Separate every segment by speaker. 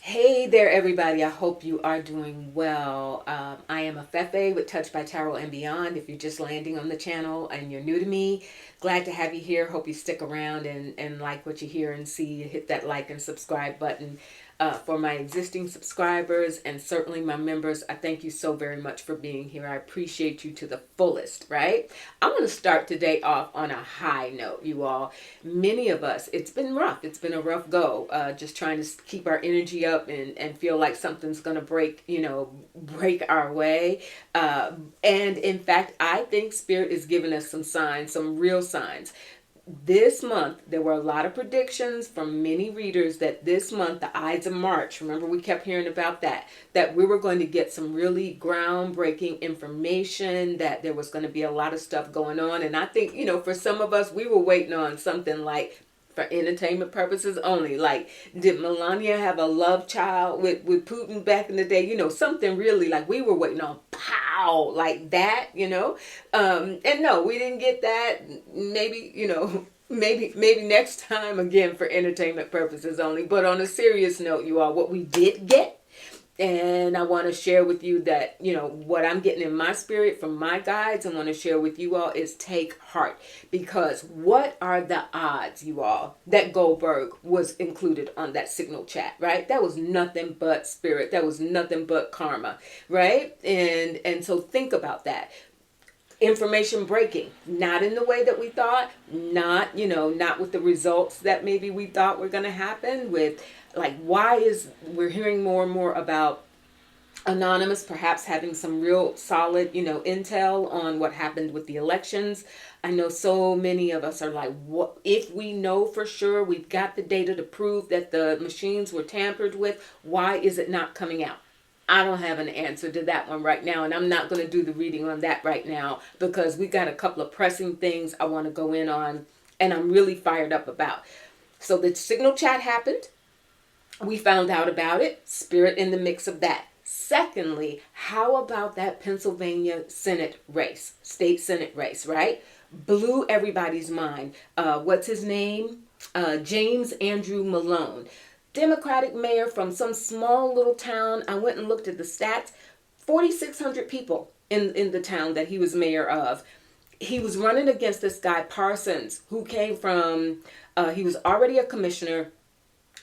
Speaker 1: Hey there, everybody. I hope you are doing well. I am Afefe with Touch by Tarot and Beyond. If you're just landing on the channel and you're new to me, glad to have you here. Hope you stick around and like what you hear and see. Hit that like and subscribe button. For my existing subscribers and certainly my members, I thank you so very much for being here. I appreciate you to the fullest, right? I'm going to start today off on a high note, you all. Many of us, it's been rough. It's been a rough go, just trying to keep our energy up and feel like something's going to break our way. And in fact, I think Spirit is giving us some signs, some real signs. This month, there were a lot of predictions from many readers that this month, the Ides of March, remember we kept hearing about that we were going to get some really groundbreaking information, that there was going to be a lot of stuff going on. And I think, for some of us, we were waiting on something like, for entertainment purposes only. Like, did Melania have a love child with Putin back in the day? Something really like we were waiting on, pow, like that, And no, we didn't get that. Maybe, maybe next time again for entertainment purposes only. But on a serious note, you all, what we did get, and I want to share with you that, what I'm getting in my spirit from my guides, I want to share with you all is take heart. Because what are the odds, you all, that Goldberg was included on that signal chat, right? That was nothing but spirit. That was nothing but karma, right? And so think about that. Information breaking, not in the way that we thought, not with the results that maybe we thought were going to happen. With like, why is we're hearing more and more about Anonymous perhaps having some real solid, intel on what happened with the elections. I know so many of us are like, what if we know for sure, we've got the data to prove that the machines were tampered with, why is it not coming out? I don't have an answer to that one right now, and I'm not going to do the reading on that right now because we got a couple of pressing things I want to go in on, and I'm really fired up about. So the signal chat happened. We found out about it. Spirit in the mix of that. Secondly, how about that Pennsylvania Senate race, state Senate race, right? Blew everybody's mind. What's his name? James Andrew Malone. Democratic mayor from some small little town. I went and looked at the stats. 4,600 people in the town that he was mayor of. He was running against this guy, Parsons, who came from, he was already a commissioner,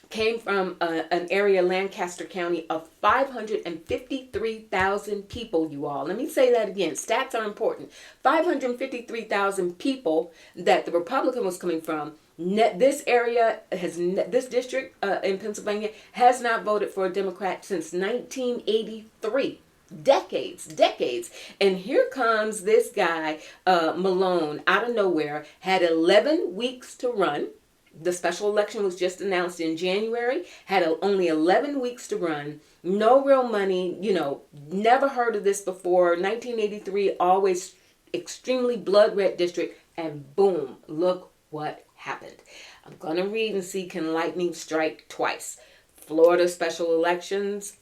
Speaker 1: came from an area, Lancaster County, of 553,000 people, you all. Let me say that again. Stats are important. 553,000 people that the Republican was coming from. This area this district in Pennsylvania has not voted for a Democrat since 1983. Decades. And here comes this guy, Malone, out of nowhere, had 11 weeks to run. The special election was just announced in January, had only 11 weeks to run, no real money, never heard of this before. 1983, always extremely blood red district, and boom, look what happened. I'm going to read and see, can lightning strike twice? Florida special elections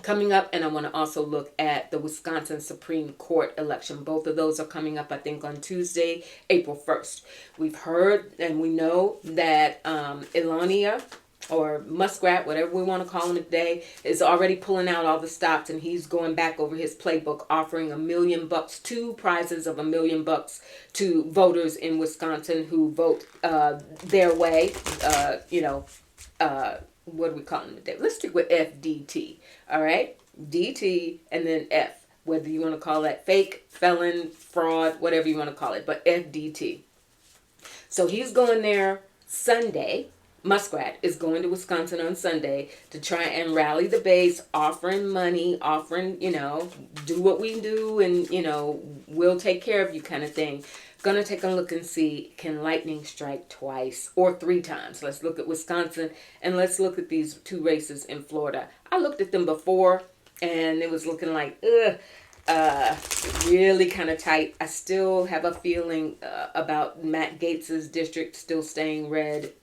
Speaker 1: coming up, and I want to also look at the Wisconsin Supreme Court election. Both of those are coming up, I think, on Tuesday, April 1st. We've heard and we know that Elania, or Muskrat, whatever we want to call him today, is already pulling out all the stops, and he's going back over his playbook, offering $1 million, two prizes of $1 million to voters in Wisconsin who vote their way. What do we call them today? Let's stick with FDT. All right, DT and then F, whether you want to call that fake, felon, fraud, whatever you want to call it, but FDT. So he's going there Sunday. Muskrat is going to Wisconsin on Sunday to try and rally the base, offering money, do what we do, and, we'll take care of you kind of thing. Gonna take a look and see, can lightning strike twice or three times? Let's look at Wisconsin, and let's look at these two races in Florida. I looked at them before, and it was looking like, really kind of tight. I still have a feeling about Matt Gates's district still staying red,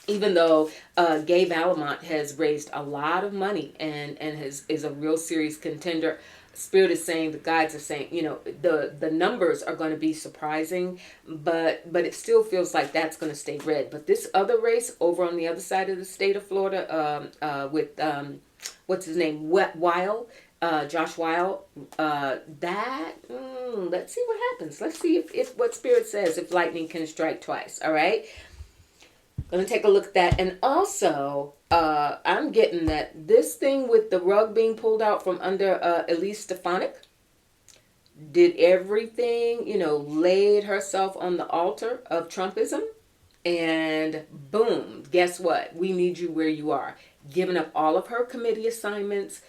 Speaker 1: even though Gabe Alamont has raised a lot of money and is a real serious contender. Spirit is saying, the guides are saying, the numbers are going to be surprising, but it still feels like that's going to stay red. But this other race over on the other side of the state of Florida, with what's his name, Josh Weil, let's see what happens. Let's see if what Spirit says, if lightning can strike twice. All right. Going to take a look at that. And also, I'm getting that this thing with the rug being pulled out from under Elise Stefanik did everything, laid herself on the altar of Trumpism. And boom, guess what? We need you where you are. Giving up all of her committee assignments,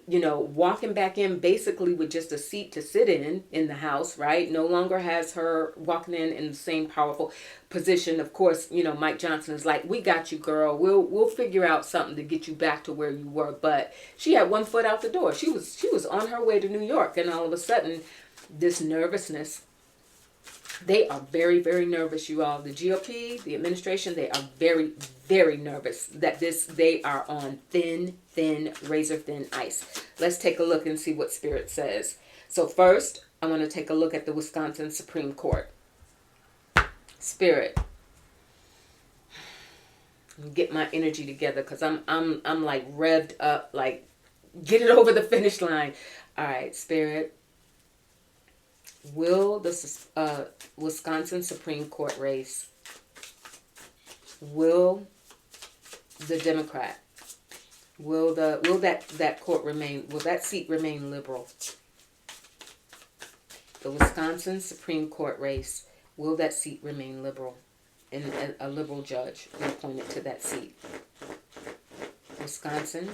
Speaker 1: walking back in basically with just a seat to sit in the House, right? No longer has her walking in the same powerful position. Of course, Mike Johnson is like, we got you, girl. We'll figure out something to get you back to where you were. But she had one foot out the door. She was on her way to New York, and all of a sudden, this nervousness. They are very, very nervous, you all. The GOP, the administration, they are very, very nervous that they are on thin, razor thin ice. Let's take a look and see what Spirit says. So first, I want to take a look at the Wisconsin Supreme Court. Spirit, get my energy together, because I'm like revved up, like get it over the finish line. All right, Spirit. Will the Wisconsin Supreme Court race, will the Democrat, will that court remain, will that seat remain liberal? The Wisconsin Supreme Court race, will that seat remain liberal? And a liberal judge be appointed to that seat. Wisconsin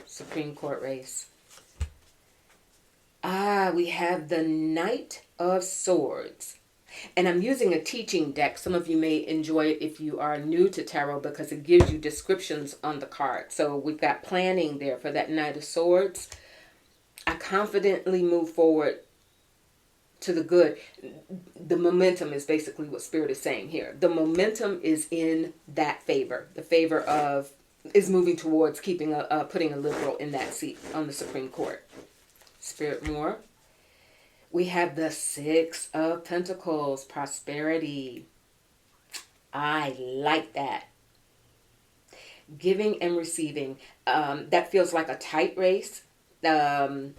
Speaker 1: Supreme Court race. We have the Knight of Swords. And I'm using a teaching deck. Some of you may enjoy it if you are new to tarot, because it gives you descriptions on the card. So we've got planning there for that Knight of Swords. I confidently move forward to the good. The momentum is basically what Spirit is saying here. The momentum is in that favor. The favor is moving towards putting a liberal in that seat on the Supreme Court. Spirit, more. We have the Six of Pentacles, prosperity. I like that. Giving and receiving. That feels like a tight race to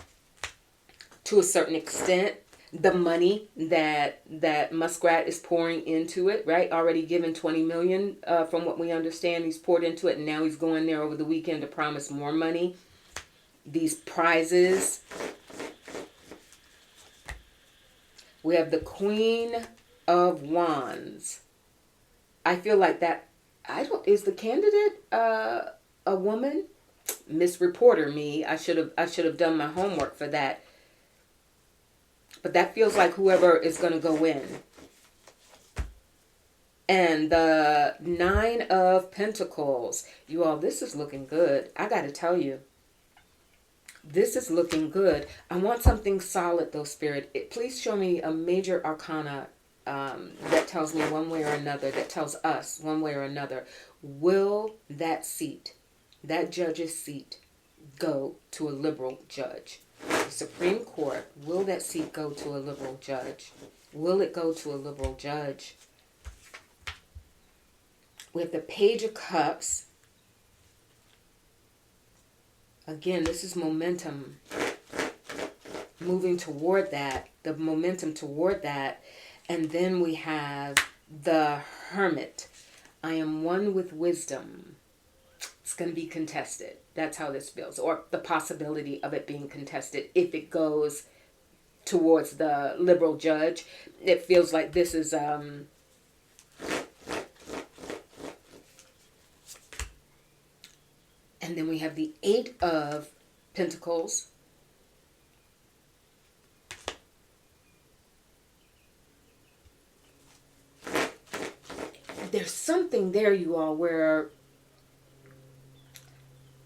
Speaker 1: a certain extent. The money that Muskrat is pouring into it, right? Already given $20 million from what we understand. He's poured into it, and now he's going there over the weekend to promise more money. These prizes. We have the Queen of Wands. I feel like that, is the candidate a woman? Miss Reporter me. I should have done my homework for that. But that feels like whoever is going to go in. And the Nine of Pentacles. You all, this is looking good. I got to tell you. This is looking good. I want something solid, though, Spirit. Please show me a major arcana that tells me one way or another, that tells us one way or another. Will that seat, that judge's seat, go to a liberal judge? The Supreme Court, will that seat go to a liberal judge? Will it go to a liberal judge? We have the Page of Cups. Again, this is momentum. Moving toward that. The momentum toward that. And then we have the Hermit. I am one with wisdom. It's going to be contested. That's how this feels. Or the possibility of it being contested if it goes towards the liberal judge. It feels like this is... And then we have the Eight of Pentacles. There's something there, you all, where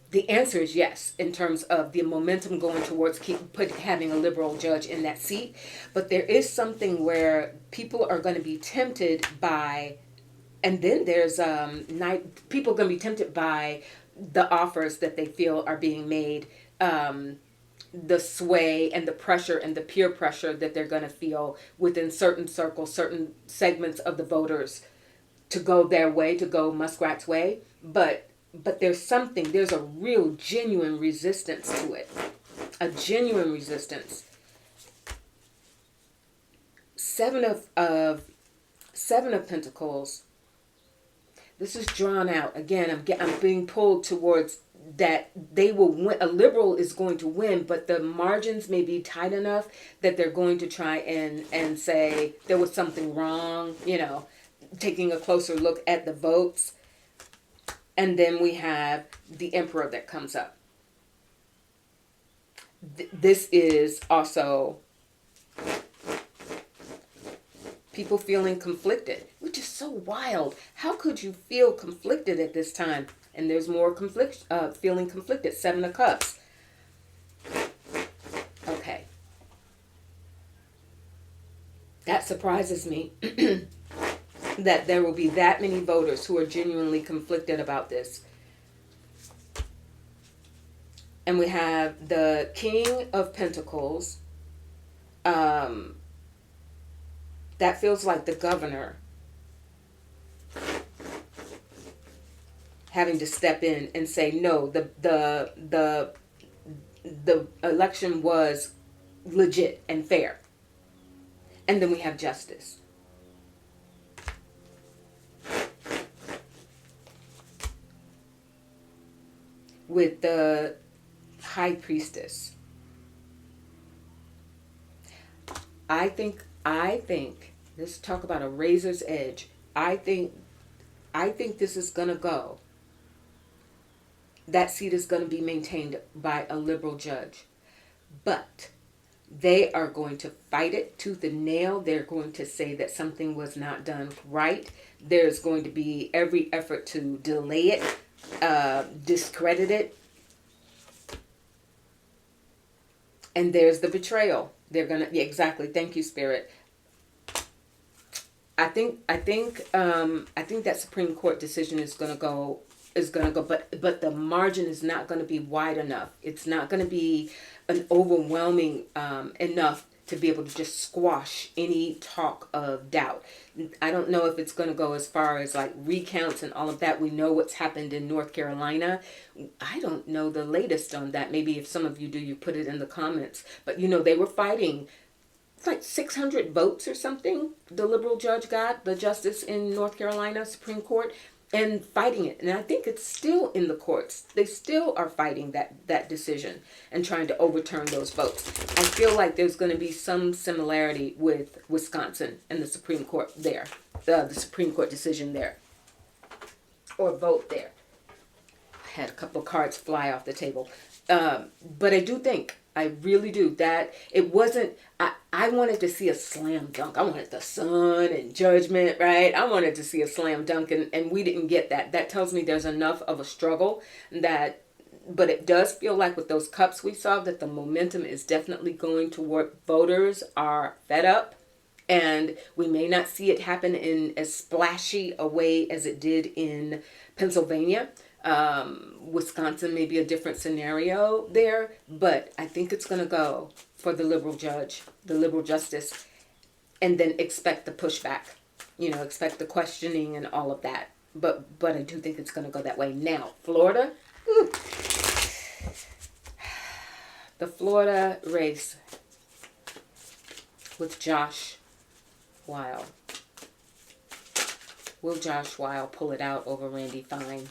Speaker 1: the answer is yes, in terms of the momentum going towards having a liberal judge in that seat. But there is something where people are going to be tempted by, and then there's people are going to be tempted by the offers that they feel are being made the sway and the pressure and the peer pressure that they're going to feel within certain circles, certain segments of the voters to go their way, to go Muskrat's way. But there's a real genuine resistance to it. A genuine resistance. Seven of Pentacles. This is drawn out. Again, I'm being pulled towards that they will win. A liberal is going to win, but the margins may be tight enough that they're going to try and say there was something wrong, taking a closer look at the votes. And then we have the Emperor that comes up. This is also people feeling conflicted, which is so wild. How could you feel conflicted at this time? And there's more feeling conflicted. 7 of Cups. Okay. That surprises me. That there will be that many voters who are genuinely conflicted about this. And we have the King of Pentacles. That feels like the governor having to step in and say, no, the election was legit and fair. And then we have Justice. With the High Priestess. I think, let's talk about a razor's edge. I think this is going to go. That seat is going to be maintained by a liberal judge. But they are going to fight it tooth and nail. They're going to say that something was not done right. There's going to be every effort to delay it, discredit it. And there's the betrayal. They're going to, yeah, exactly. Thank you, Spirit. I think that Supreme Court decision is going to go, but the margin is not going to be wide enough. It's not going to be an overwhelming enough to be able to just squash any talk of doubt. I don't know if it's going to go as far as like recounts and all of that. We know what's happened in North Carolina. I don't know the latest on that. Maybe if some of you do, you put it in the comments. But they were fighting. It's like 600 votes or something. The liberal judge got, the justice in North Carolina Supreme Court, and fighting it. And I think it's still in the courts. They still are fighting that decision and trying to overturn those votes. I feel like there's going to be some similarity with Wisconsin and the Supreme Court there. The Supreme Court decision there. Or vote there. I had a couple of cards fly off the table. But I really do, that it wasn't, I wanted to see a slam dunk. I wanted the sun and judgment, right? I wanted to see a slam dunk, and we didn't get that. That tells me there's enough of a struggle but it does feel like with those cups we saw that the momentum is definitely going toward voters are fed up, and we may not see it happen in as splashy a way as it did in Pennsylvania. Wisconsin may be a different scenario there, but I think it's going to go for the liberal judge, the liberal justice, and then expect the pushback, expect the questioning and all of that. But I do think it's going to go that way. Now, Florida, the Florida race with Josh Weil. Will Josh Weil pull it out over Randy Fine?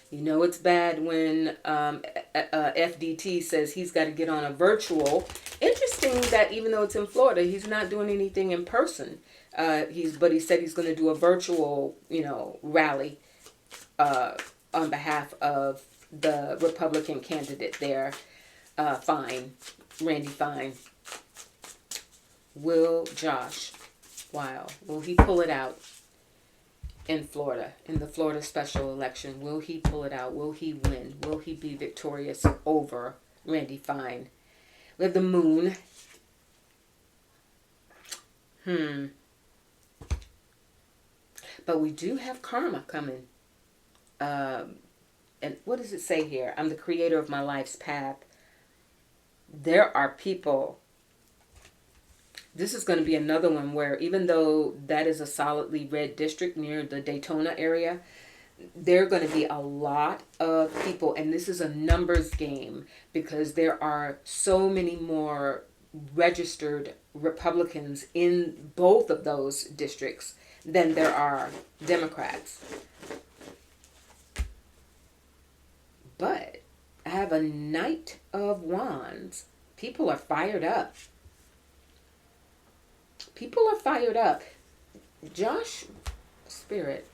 Speaker 1: It's bad when FDT says he's got to get on a virtual. Interesting that even though it's in Florida, he's not doing anything in person. But he said he's going to do a virtual, rally on behalf of the Republican candidate there, Randy Fine. Will Josh Weil, will he pull it out? In Florida, in the Florida special election, will he pull it out? Will he win? Will he be victorious over Randy Fine? We have the Moon. But we do have karma coming. And what does it say here? I'm the creator of my life's path. there are people. This is going to be another one where, even though that is a solidly red district near the Daytona area, there are going to be a lot of people, and this is a numbers game because there are so many more registered Republicans in both of those districts than there are Democrats. But I have a Knight of Wands. People are fired up. People are fired up. Josh, Spirit.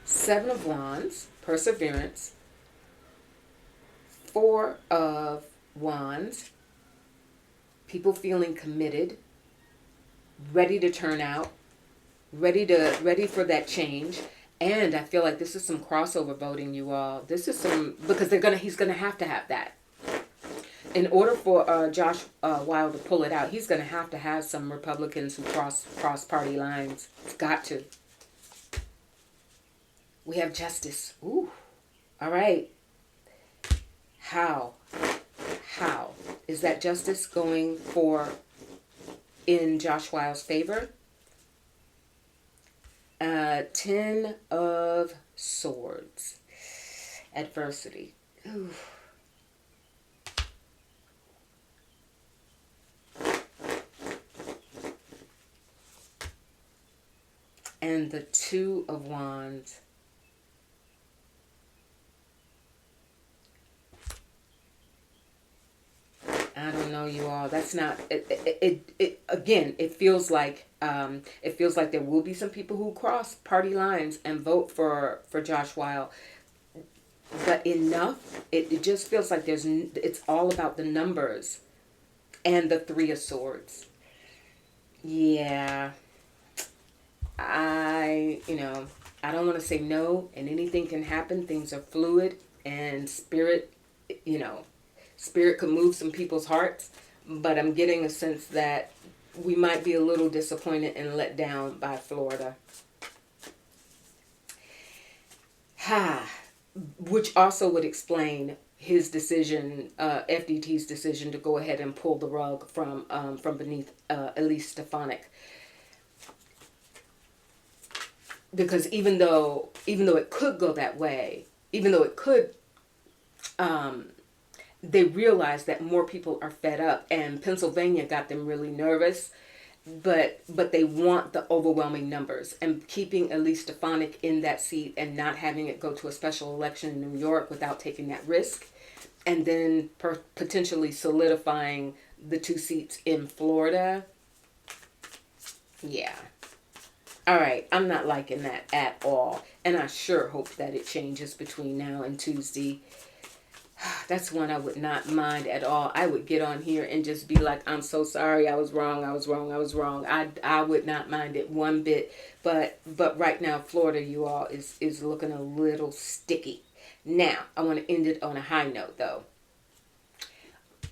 Speaker 1: Seven of Wands, perseverance. Four of Wands, people feeling committed, ready to turn out, ready for that change. And I feel like this is some crossover voting, you all. This is some, because he's gonna have that. In order for Josh Weil to pull it out, he's gonna have some Republicans who cross party lines. It's got to. We have justice. Ooh. All right. How is that justice going in Josh Weil's favor? 10 of Swords. Adversity. Ooh. And the Two of Wands. I don't know, you all. That's not it. Again, it feels like there will be some people who cross party lines and vote for Josh Weil, but enough. It just feels like it's all about the numbers, and the Three of Swords. Yeah, I don't want to say no, and anything can happen. Things are fluid, and spirit could move some people's hearts, but I'm getting a sense that we might be a little disappointed and let down by Florida. Which also would explain his decision, FDT's decision to go ahead and pull the rug from beneath Elise Stefanik. Because even though it could go that way, they realized that more people are fed up, and Pennsylvania got them really nervous, but they want the overwhelming numbers, and keeping Elise Stefanik in that seat and not having it go to a special election in New York without taking that risk, and then potentially solidifying the 2 seats in Florida. Yeah. All right, I'm not liking that at all, and I sure hope that it changes between now and Tuesday. That's one I would not mind at all. I would get on here and just be like, I'm so sorry, I was wrong. I would not mind it one bit. But right now, Florida, you all, is looking a little sticky. Now, I want to end it on a high note, though.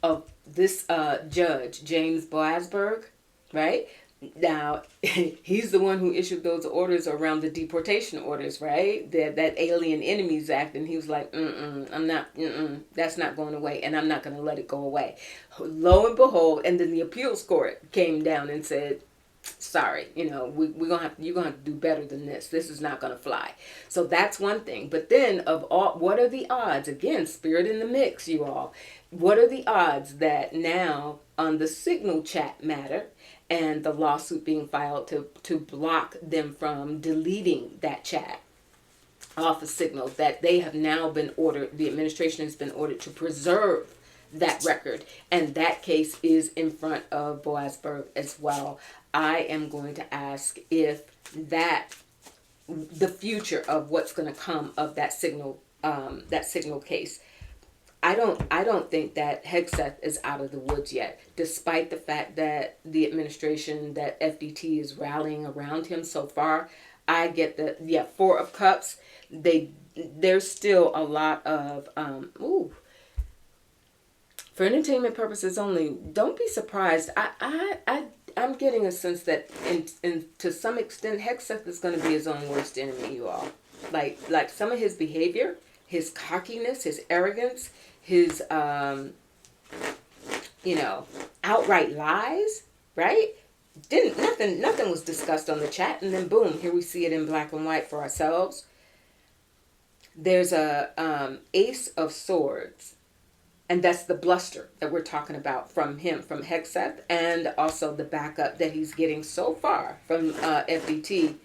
Speaker 1: Of this judge, James Blasberg, right? Now, he's the one who issued those orders around the deportation orders, right? That Alien Enemies Act, and he was like, that's not going away, and I'm not going to let it go away. Lo and behold, and then the appeals court came down and said, sorry, you're gonna have to do better than this. This is not gonna fly. So that's one thing. But then, what are the odds? Again, spirit in the mix, you all. What are the odds that now on the Signal chat matter and the lawsuit being filed to block them from deleting that chat off of Signal, that they have now been ordered, the administration has been ordered to preserve that record, and that case is in front of Boasberg as well. I am going to ask if the future of what's going to come of that Signal case. I don't think that Hegseth is out of the woods yet, despite the fact that the administration, that FDT is rallying around him so far. I get the 4 of Cups. There's still a lot of for entertainment purposes only. Don't be surprised. I'm getting a sense that in to some extent Hegseth is going to be his own worst enemy, you all. Like some of his behavior, his cockiness, his arrogance, his, outright lies, right? Nothing was discussed on the chat, and then boom, here we see it in black and white for ourselves. There's a Ace of Swords, and that's the bluster that we're talking about from him, from Hegseth, and also the backup that he's getting so far from FDT.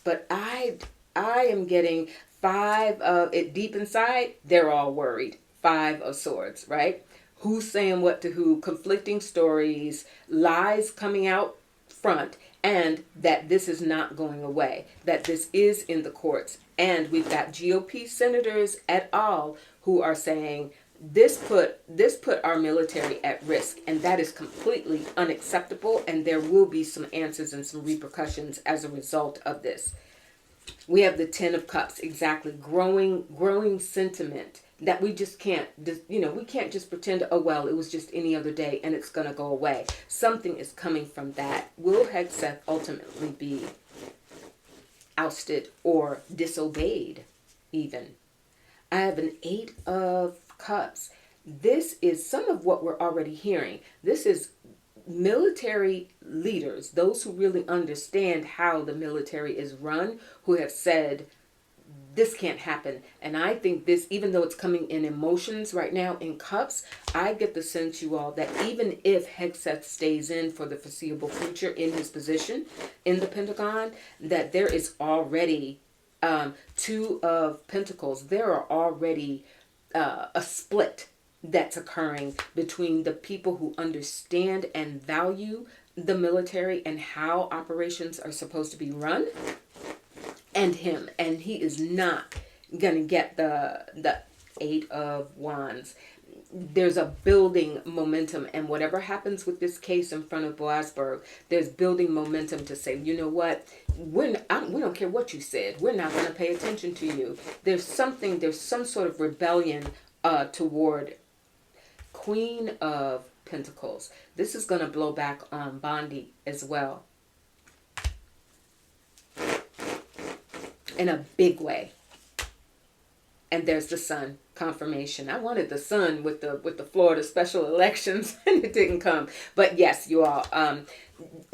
Speaker 1: But I am getting 5 of it deep inside. They're all worried. 5 of Swords, right? Who's saying what to who, conflicting stories, lies coming out front, and that this is not going away, that this is in the courts. And we've got GOP senators et al. Who are saying this put our military at risk, and that is completely unacceptable, and there will be some answers and some repercussions as a result of this. We have the 10 of Cups, exactly, growing sentiment that we just can't, we can't just pretend, oh, well, it was just any other day and it's going to go away. Something is coming from that. Will Hegseth ultimately be ousted or disobeyed even? I have an 8 of Cups. This is some of what we're already hearing. This is military leaders, those who really understand how the military is run, who have said, this can't happen. And I think this, even though it's coming in emotions right now in Cups, I get the sense, you all, that even if Hegseth stays in for the foreseeable future in his position in the Pentagon, that there is already 2 of Pentacles. There are already a split that's occurring between the people who understand and value the military and how operations are supposed to be run, and him. And he is not gonna get the 8 of Wands. There's a building momentum, and whatever happens with this case in front of Boasberg, there's building momentum to say, you know what, we don't care what you said, we're not going to pay attention to you. There's some sort of rebellion toward Queen of Pentacles. This is going to blow back on Bondi as well, in a big way. And there's the Sun, confirmation. I wanted the Sun with the Florida special elections, and it didn't come. But yes, you all.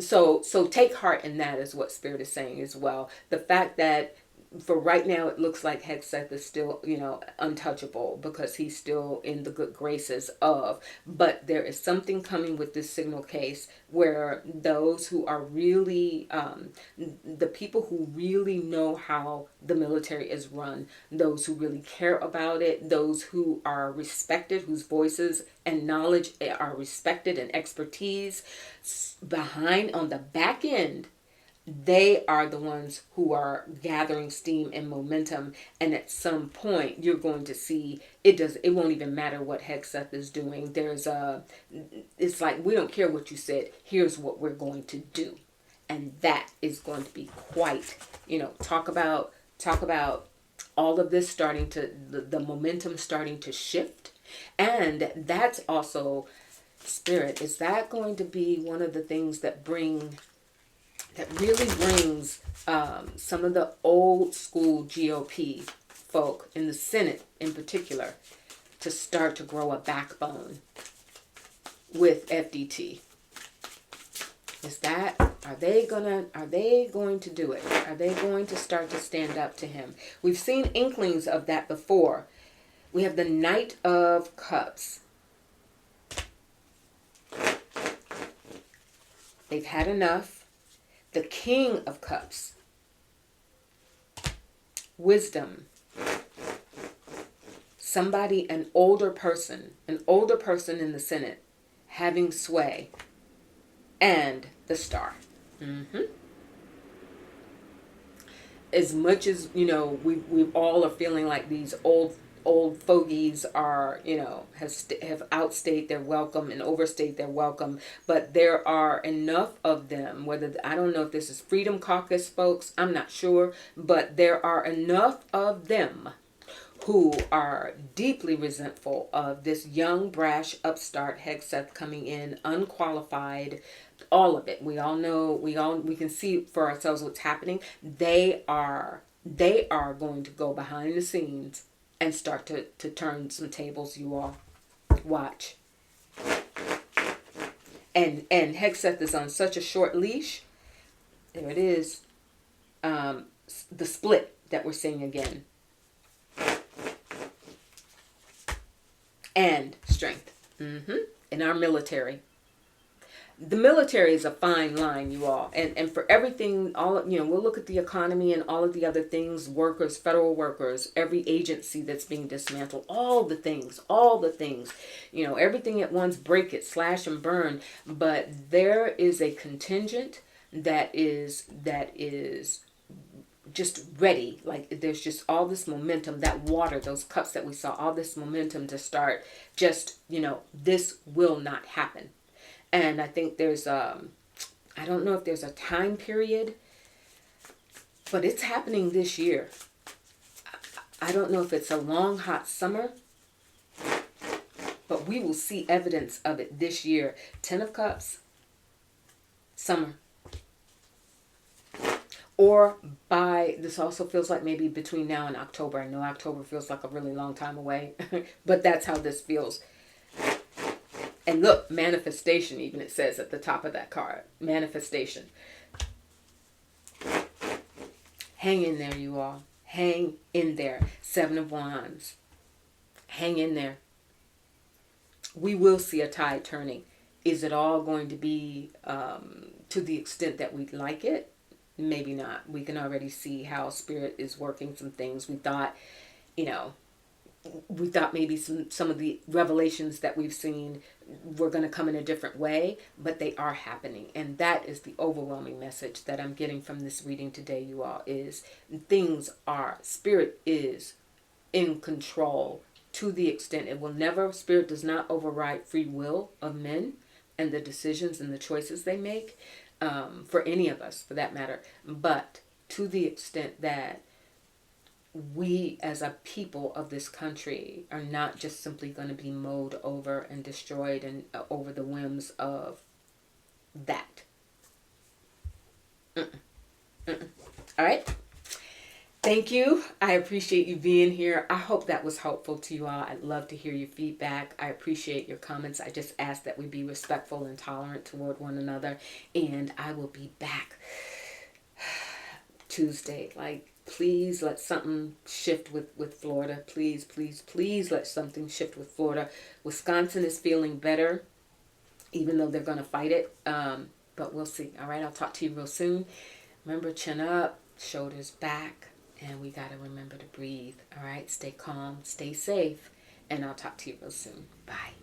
Speaker 1: So take heart in that, is what Spirit is saying as well. The fact that for right now it looks like Hegseth is still, untouchable, because he's still in the good graces of. But there is something coming with this signal case where those who are really, the people who really know how the military is run, those who really care about it, those who are respected, whose voices and knowledge are respected, and expertise behind on the back end, they are the ones who are gathering steam and momentum. And at some point you're going to see it won't even matter what Hegseth is doing. It's like, we don't care what you said, here's what we're going to do. And that is going to be quite, talk about all of this starting to, the momentum starting to shift. And that's also, Spirit, is that going to be one of the things that really brings some of the old school GOP folk in the Senate in particular to start to grow a backbone with FDT? Are they going to do it? Are they going to start to stand up to him? We've seen inklings of that before. We have the Knight of Cups. They've had enough. The King of Cups. Wisdom. Somebody, an older person in the Senate having sway. And the Star. As much as, we all are feeling like these old fogies are, have outstayed their welcome and overstayed their welcome, but there are enough of them, I don't know if this is Freedom Caucus folks, I'm not sure, but there are enough of them who are deeply resentful of this young, brash upstart Hegseth coming in, unqualified, all of it. We all know, we can see for ourselves what's happening. They are They are going to go behind the scenes and start to turn some tables, you all. Watch. And Hexeth is on such a short leash. There it is. The split that we're seeing again. And strength. In our military. The military is a fine line, you all. And for everything, we'll look at the economy and all of the other things, workers, federal workers, every agency that's being dismantled, all the things, everything at once, break it, slash and burn. But there is a contingent that is just ready. Like there's just all this momentum, that water, those cups that we saw, all this momentum to start just, this will not happen. And I think there's, I don't know if there's a time period, but it's happening this year. I don't know if it's a long, hot summer, but we will see evidence of it this year. 10 of Cups, summer. Or this also feels like maybe between now and October. I know October feels like a really long time away, but that's how this feels. And look, manifestation, even it says at the top of that card. Manifestation. Hang in there, you all. Hang in there. 7 of Wands. Hang in there. We will see a tide turning. Is it all going to be to the extent that we'd like it? Maybe not. We can already see how Spirit is working some things. We thought maybe some of the revelations that we've seen were going to come in a different way, but they are happening. And that is the overwhelming message that I'm getting from this reading today, you all, is Spirit is in control to the extent Spirit does not override free will of men and the decisions and the choices they make, for any of us, for that matter. But to the extent that we as a people of this country are not just simply going to be mowed over and destroyed and over the whims of that. All right. Thank you. I appreciate you being here. I hope that was helpful to you all. I'd love to hear your feedback. I appreciate your comments. I just ask that we be respectful and tolerant toward one another. And I will be back Tuesday. Please let something shift with Florida. Please, please, please let something shift with Florida. Wisconsin is feeling better, even though they're going to fight it. But we'll see. All right, I'll talk to you real soon. Remember, chin up, shoulders back, and we got to remember to breathe. All right, stay calm, stay safe, and I'll talk to you real soon. Bye.